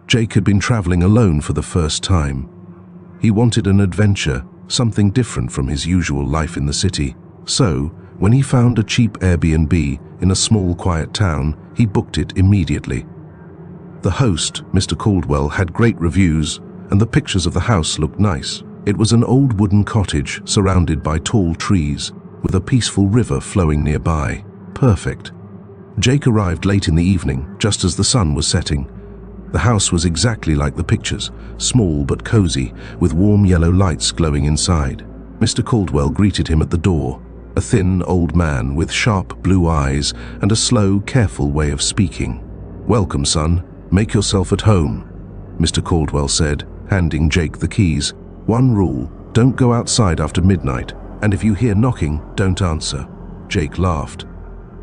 Jake had been traveling alone for the first time. He wanted an adventure, something different from his usual life in the city. So, when he found a cheap Airbnb in a small, quiet town, he booked it immediately. The host, Mr. Caldwell, had great reviews, and the pictures of the house looked nice. It was an old wooden cottage surrounded by tall trees, with a peaceful river flowing nearby. Perfect. Jake arrived late in the evening, just as the sun was setting. The house was exactly like the pictures, small but cozy, with warm yellow lights glowing inside. Mr. Caldwell greeted him at the door, a thin old man with sharp blue eyes and a slow, careful way of speaking. "Welcome, son. Make yourself at home," Mr. Caldwell said, handing Jake the keys. "One rule, don't go outside after midnight, and if you hear knocking, don't answer." Jake laughed.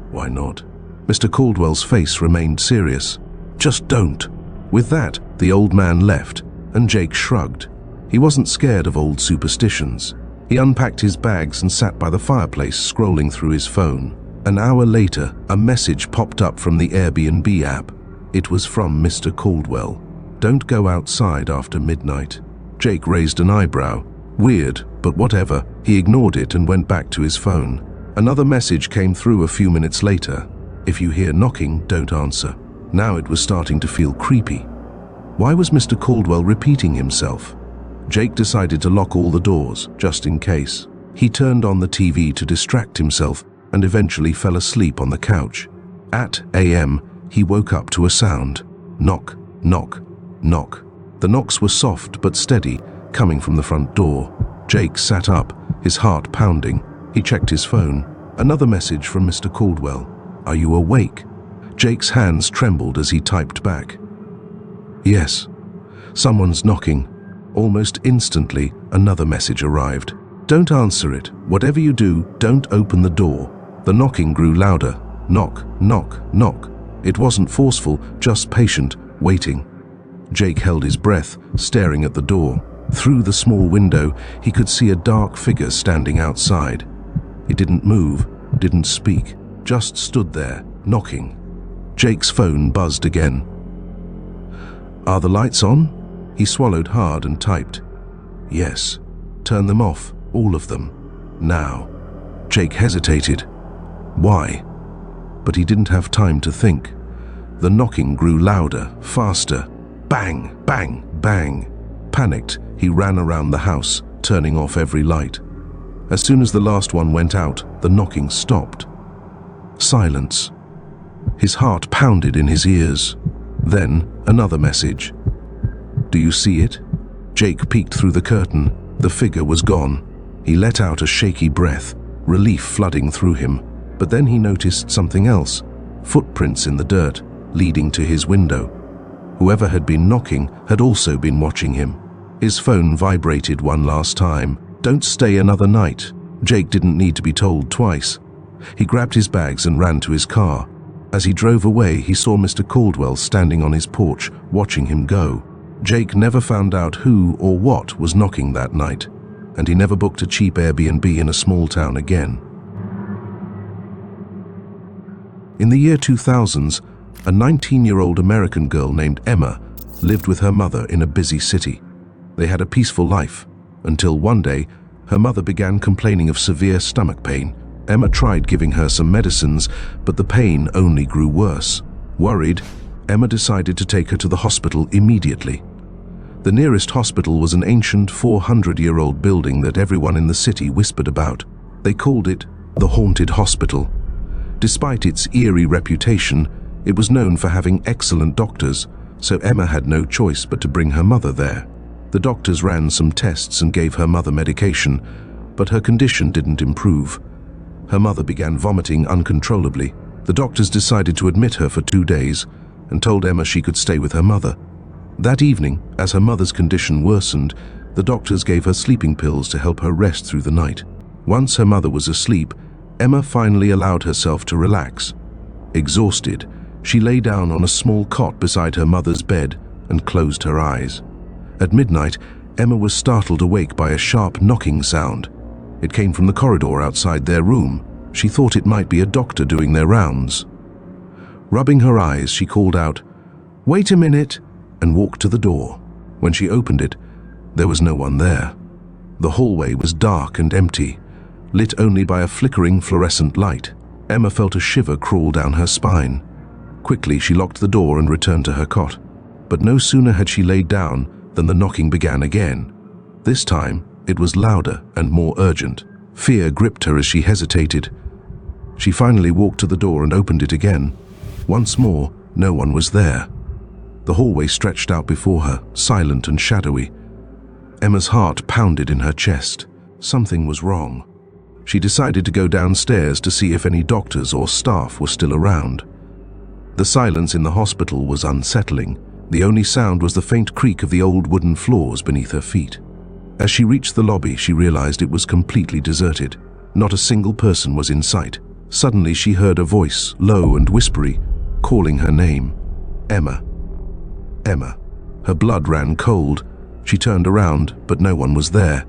"Why not?" Mr. Caldwell's face remained serious. "Just don't." With that, the old man left, and Jake shrugged. He wasn't scared of old superstitions. He unpacked his bags and sat by the fireplace, scrolling through his phone. An hour later, a message popped up from the Airbnb app. It was from Mr. Caldwell. "Don't go outside after midnight." Jake raised an eyebrow. Weird, but whatever. He ignored it and went back to his phone. Another message came through a few minutes later. "If you hear knocking, don't answer." Now it was starting to feel creepy. Why was Mr. Caldwell repeating himself? Jake decided to lock all the doors, just in case. He turned on the TV to distract himself and eventually fell asleep on the couch. At a.m., he woke up to a sound. Knock, knock, knock. The knocks were soft but steady, coming from the front door. Jake sat up, his heart pounding. He checked his phone. Another message from Mr. Caldwell. "Are you awake?" Jake's hands trembled as he typed back. "Yes. Someone's knocking." Almost instantly, another message arrived. "Don't answer it. Whatever you do, don't open the door." The knocking grew louder. Knock, knock, knock. It wasn't forceful, just patient, waiting. Jake held his breath, staring at the door. Through the small window, he could see a dark figure standing outside. It didn't move, didn't speak, just stood there, knocking. Jake's phone buzzed again. "Are the lights on?" He swallowed hard and typed. "Yes. Turn them off, all of them. Now." Jake hesitated. Why? But he didn't have time to think. The knocking grew louder, faster. Bang, bang, bang. Panicked, he ran around the house, turning off every light. As soon as the last one went out, the knocking stopped. Silence. His heart pounded in his ears. Then, another message. "Do you see it?" Jake peeked through the curtain. The figure was gone. He let out a shaky breath, relief flooding through him. But then he noticed something else. Footprints in the dirt, leading to his window. Whoever had been knocking had also been watching him. His phone vibrated one last time. "Don't stay another night." Jake didn't need to be told twice. He grabbed his bags and ran to his car. As he drove away, he saw Mr. Caldwell standing on his porch, watching him go. Jake never found out who or what was knocking that night, and he never booked a cheap Airbnb in a small town again. In the year 2000s, a 19-year-old American girl named Emma lived with her mother in a busy city. They had a peaceful life, until one day, her mother began complaining of severe stomach pain. Emma tried giving her some medicines, but the pain only grew worse. Worried, Emma decided to take her to the hospital immediately. The nearest hospital was an ancient 400-year-old building that everyone in the city whispered about. They called it the Haunted Hospital. Despite its eerie reputation, it was known for having excellent doctors, so Emma had no choice but to bring her mother there. The doctors ran some tests and gave her mother medication, but her condition didn't improve. Her mother began vomiting uncontrollably. The doctors decided to admit her for 2 days and told Emma she could stay with her mother. That evening, as her mother's condition worsened, the doctors gave her sleeping pills to help her rest through the night. Once her mother was asleep, Emma finally allowed herself to relax. Exhausted, she lay down on a small cot beside her mother's bed and closed her eyes. At midnight, Emma was startled awake by a sharp knocking sound. It came from the corridor outside their room. She thought it might be a doctor doing their rounds. Rubbing her eyes, she called out, "Wait a minute," and walked to the door. When she opened it, there was no one there. The hallway was dark and empty, lit only by a flickering fluorescent light. Emma felt a shiver crawl down her spine. Quickly, she locked the door and returned to her cot. But no sooner had she laid down than the knocking began again. This time, it was louder and more urgent. Fear gripped her as she hesitated. She finally walked to the door and opened it again. Once more, no one was there. The hallway stretched out before her, silent and shadowy. Emma's heart pounded in her chest. Something was wrong. She decided to go downstairs to see if any doctors or staff were still around. The silence in the hospital was unsettling. The only sound was the faint creak of the old wooden floors beneath her feet. As she reached the lobby, she realized it was completely deserted. Not a single person was in sight. Suddenly, she heard a voice, low and whispery, calling her name. Emma. Emma. Her blood ran cold. She turned around, but no one was there.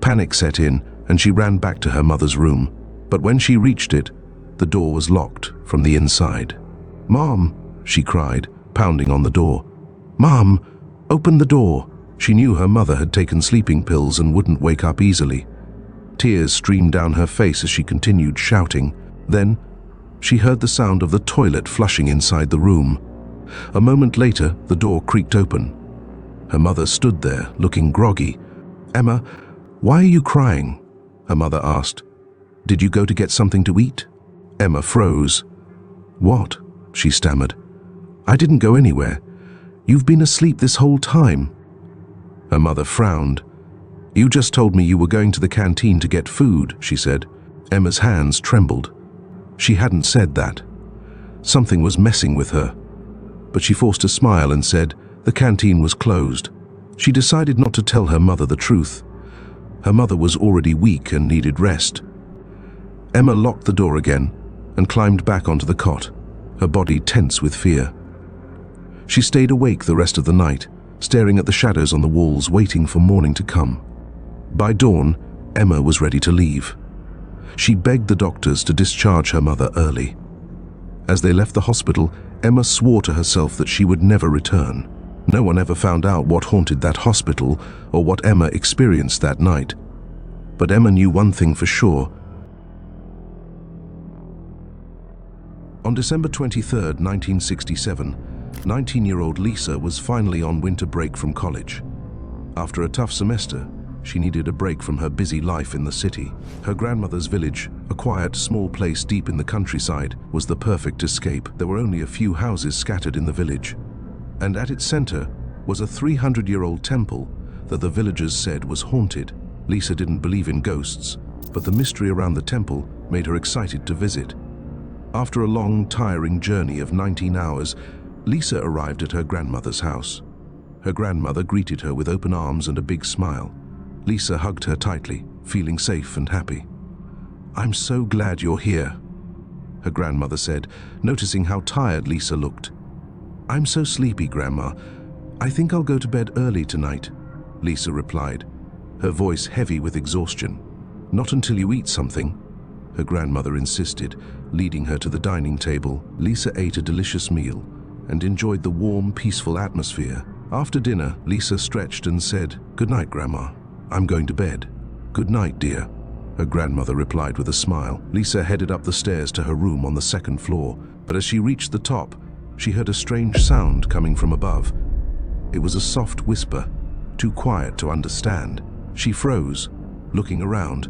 Panic set in, and she ran back to her mother's room. But when she reached it, the door was locked from the inside. "Mom," she cried, pounding on the door. "Mom, open the door." She knew her mother had taken sleeping pills and wouldn't wake up easily. Tears streamed down her face as she continued shouting. Then, she heard the sound of the toilet flushing inside the room. A moment later, the door creaked open. Her mother stood there, looking groggy. "Emma, why are you crying?" her mother asked. "Did you go to get something to eat?" Emma froze. "What?" she stammered. "I didn't go anywhere. You've been asleep this whole time." Her mother frowned. "You just told me you were going to the canteen to get food," she said. Emma's hands trembled. She hadn't said that. Something was messing with her. But she forced a smile and said the canteen was closed. She decided not to tell her mother the truth. Her mother was already weak and needed rest. Emma locked the door again and climbed back onto the cot, her body tense with fear. She stayed awake the rest of the night, staring at the shadows on the walls, waiting for morning to come. By dawn, Emma was ready to leave. She begged the doctors to discharge her mother early. As they left the hospital, Emma swore to herself that she would never return. No one ever found out what haunted that hospital or what Emma experienced that night. But Emma knew one thing for sure. On December 23, 1967, 19-year-old Lisa was finally on winter break from college. After a tough semester, she needed a break from her busy life in the city. Her grandmother's village, a quiet, small place deep in the countryside, was the perfect escape. There were only a few houses scattered in the village, and at its center was a 300-year-old temple that the villagers said was haunted. Lisa didn't believe in ghosts, but the mystery around the temple made her excited to visit. After a long, tiring journey of 19 hours, Lisa arrived at her grandmother's house. Her grandmother greeted her with open arms and a big smile. Lisa hugged her tightly, feeling safe and happy. "I'm so glad you're here," her grandmother said, noticing how tired Lisa looked. "I'm so sleepy, Grandma. I think I'll go to bed early tonight," Lisa replied, her voice heavy with exhaustion. "Not until you eat something," her grandmother insisted, leading her to the dining table. Lisa ate a delicious meal and enjoyed the warm, peaceful atmosphere. After dinner, Lisa stretched and said, "Good night, Grandma. I'm going to bed." "Good night, dear," her grandmother replied with a smile. Lisa headed up the stairs to her room on the second floor, but as she reached the top, she heard a strange sound coming from above. It was a soft whisper, too quiet to understand. She froze, looking around,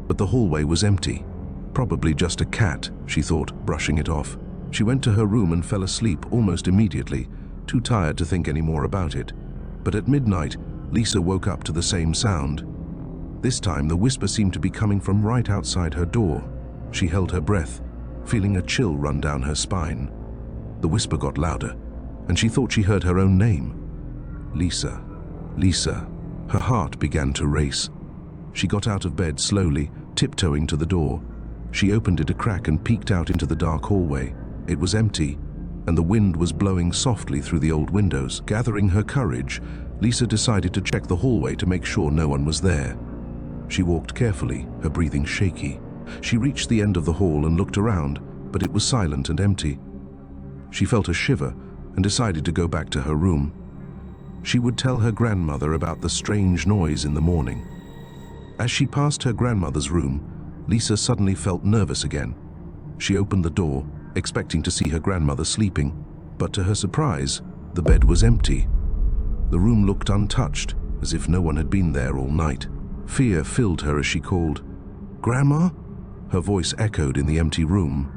but the hallway was empty. Probably just a cat, she thought, brushing it off. She went to her room and fell asleep almost immediately, too tired to think any more about it. But at midnight, Lisa woke up to the same sound. This time, the whisper seemed to be coming from right outside her door. She held her breath, feeling a chill run down her spine. The whisper got louder, and she thought she heard her own name. Lisa. Lisa. Her heart began to race. She got out of bed slowly, tiptoeing to the door. She opened it a crack and peeked out into the dark hallway. It was empty, and the wind was blowing softly through the old windows. Gathering her courage, Lisa decided to check the hallway to make sure no one was there. She walked carefully, her breathing shaky. She reached the end of the hall and looked around, but it was silent and empty. She felt a shiver and decided to go back to her room. She would tell her grandmother about the strange noise in the morning. As she passed her grandmother's room, Lisa suddenly felt nervous again. She opened the door, expecting to see her grandmother sleeping, but to her surprise, the bed was empty. The room looked untouched, as if no one had been there all night. Fear filled her as she called, "Grandma?" Her voice echoed in the empty room.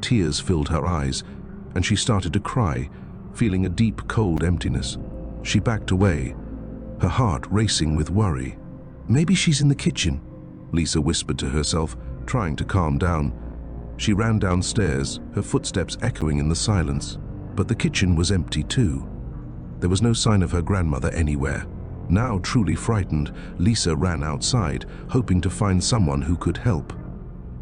Tears filled her eyes, and she started to cry, feeling a deep, cold emptiness. She backed away, her heart racing with worry. "Maybe she's in the kitchen," Lisa whispered to herself, trying to calm down. She ran downstairs, her footsteps echoing in the silence. But the kitchen was empty too. There was no sign of her grandmother anywhere. Now truly frightened, Lisa ran outside, hoping to find someone who could help.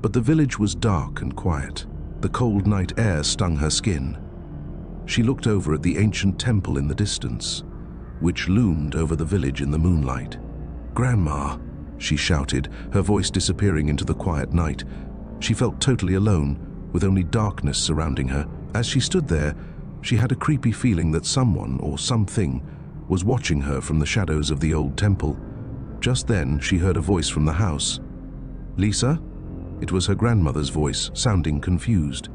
But the village was dark and quiet. The cold night air stung her skin. She looked over at the ancient temple in the distance, which loomed over the village in the moonlight. "Grandma," she shouted, her voice disappearing into the quiet night. She felt totally alone, with only darkness surrounding her. As she stood there, she had a creepy feeling that someone or something was watching her from the shadows of the old temple. Just then, she heard a voice from the house. "Lisa?" It was her grandmother's voice, sounding confused.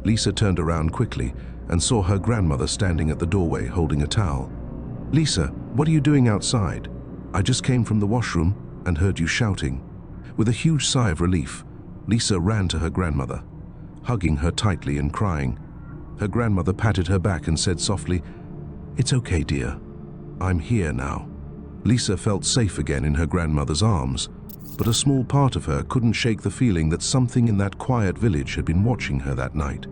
Lisa turned around quickly and saw her grandmother standing at the doorway holding a towel. "Lisa, what are you doing outside? I just came from the washroom and heard you shouting." With a huge sigh of relief, Lisa ran to her grandmother, hugging her tightly and crying. Her grandmother patted her back and said softly, "It's okay, dear. I'm here now." Lisa felt safe again in her grandmother's arms, but a small part of her couldn't shake the feeling that something in that quiet village had been watching her that night.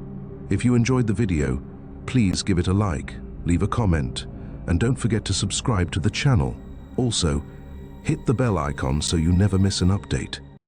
If you enjoyed the video, please give it a like, leave a comment, and don't forget to subscribe to the channel. Also, hit the bell icon so you never miss an update.